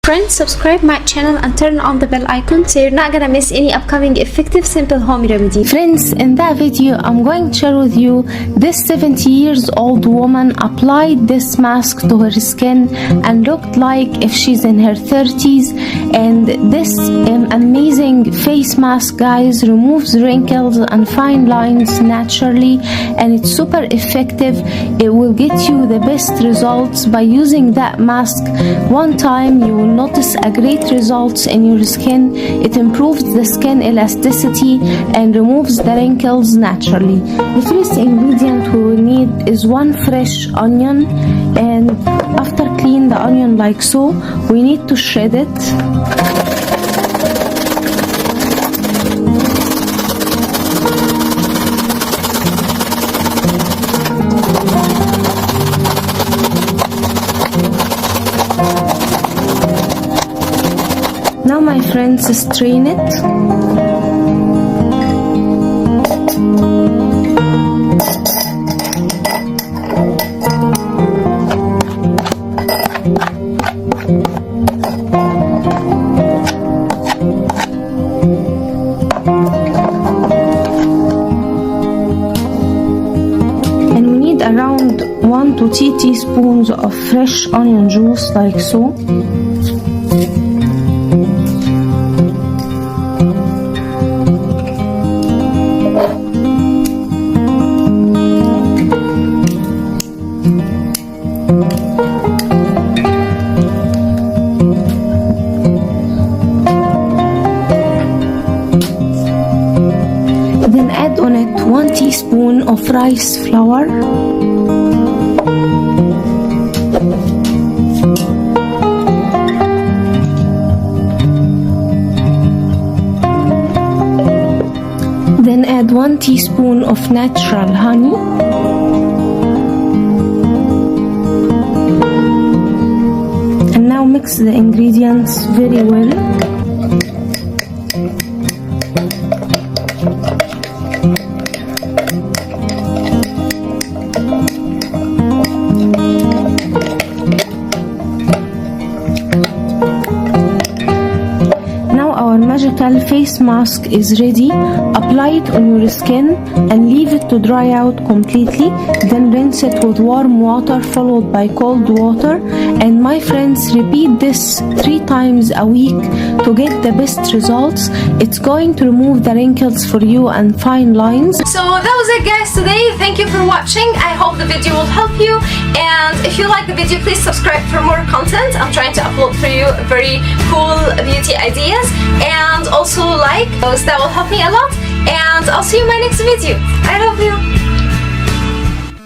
Friends, subscribe my channel and turn on the bell icon so you're not gonna miss any upcoming effective simple home remedy. Friends, in that video I'm going to share with you this 70 years old woman applied this mask to her skin and looked like if she's in her 30s. And this amazing face mask, guys, removes wrinkles and fine lines naturally, and it's super effective. It will get you the best results by using that mask one time. You will notice a great results in your skin. It improves the skin elasticity and removes the wrinkles naturally. The first ingredient we will need is 1 fresh onion, and after clean the onion like so, we need to shred it. Now, my friends, strain it. And we need around 1 to 2 teaspoons of fresh onion juice like so. Then add on it 1 teaspoon of rice flour, then add 1 teaspoon of natural honey, and now mix the ingredients very well. Our magical face mask is ready. Apply it on your skin and leave it to dry out completely. Then rinse it with warm water followed by cold water. And my friends, repeat this 3 times a week to get the best results. It's going to remove the wrinkles for you and fine lines. So that was it, guys, today. Thank you for watching. I hope the video will help you, and if you like the video, please subscribe for more content. I'm trying to upload for you very cool beauty ideas, and also like those. That will help me a lot, and I'll see you in my next video. I love you.